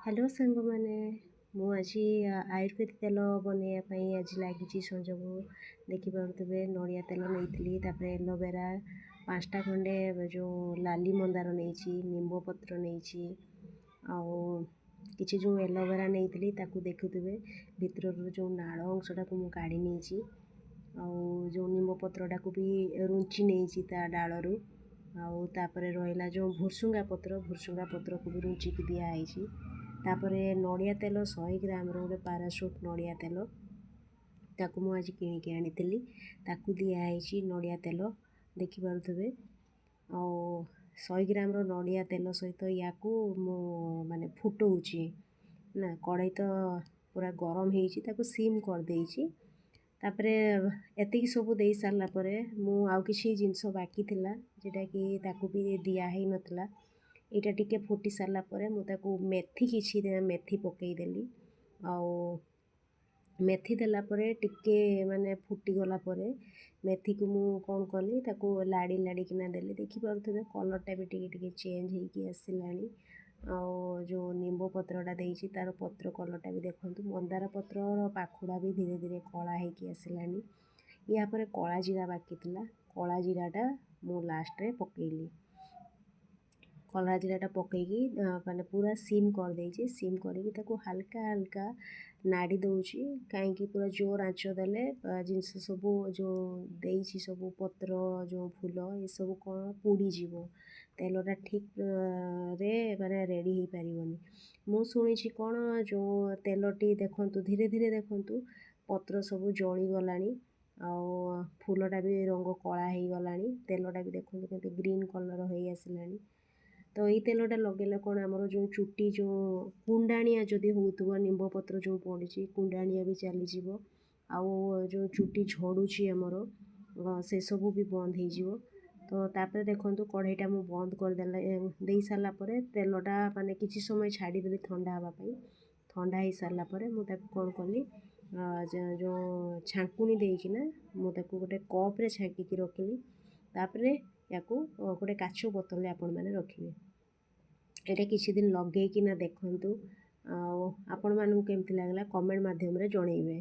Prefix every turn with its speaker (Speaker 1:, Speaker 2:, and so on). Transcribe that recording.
Speaker 1: Hello सांग मैंने मु आज आयुर्वेदिक तेल बनवाई आज लगी संजोग देखिपे नड़िया तेल नहीं एलोवेरा 5टा खंडे जो लाली मंदार नहीं निम्ब पत्र नहीं कि जो एलोवेरा नहीं देखुवे भितर जो नाल अंशटा को काढ़ी नहीं जो निम्ब पत्रटा को भी रुंची नहीं ता डालू आउे रहा जो भुरसुंगा पत्र को भी रुंचिकी दिखाई तापरे नड़िया तेल 100 ग्राम गोटे पाराशूट नड़िया तेल ताकू मु आज किणिकी आनी ताकू दिखाई नड़िया तेल देखिपे 100 ग्राम नड़िया तेल सहित या माने फुटाऊँची ना कड़ाई तो पूरा गरम हो सीम कर देइछि तापरे एतिक सब दे सारा पर मु आउ किछि जिनस बाकी थिला जेटा कि ताकू भी दिया ही नतला एटा टिके फुटी सारा पर मुझे मेथी किछि मेथी पकईदेली मेथी देला परे टिके माने फुटी गला परे मेथी को मु कौन कली ताकू लाड़ी लाड़ी किना देली देखि पारुथबे कलरटा भी टिके टिके चेंज होइकी आसिलानी जो निम्ब पत्रटा देइछि तार पत्र कलरटा भी देखंतु मंदार पत्र पाखुड़ा भी धीरे धीरे कला होइकी आसिलानी या परे कला जीरा बाकी थिला कला जीराटा मु लास्ट रे पकईली कलरा जीराटा पकईकी माने पूरा सीम कर देइछि सीम करिकी ताकू हल्का हल्का नाड़ी दउछि कहीं पूरा जोर आँच देले जिनस सब जो देइछि सब पत्र जो फूल ये सब कौन पोड़ी जीव तेलटा ठीक रे माने रेडी हो पारिबनी मु शुणी कौन जो तेलटी देखंतु धीरे धीरे देखंतु पत्र सब जली गलानी फूलटा भी रंग कला हो गलानी तेलटा भी देखंतु केते ग्रीन कलर हो आसिलानी तो ये तेलटा लगे कौन आमर जो चुट्टी जो कुंडाणिया जदि होउथबो निम्ब पत्र जो पड़ी कुंडाणिया भी चलीज आउ जो चुट्टी झड़ुची आमर से सब भी बंद हो तो तापर देखंतु कढ़ईटा मु बंद कर दे सारा पर तेलटा माने किछि समय छाड़ीदेली ठंडा हाँवाई ठंडा हो सारा पर मुझे कौन कली जो छांकुनी देकिना मुझे गोटे कप्रे छांकी रखिली तापर या गोटे काच बोतल आपण मैंने रखिए एटा किछि दिन लगेकिना देखंतु आपण मानू केमती लागला कमेंट माध्यम रे जणैबे।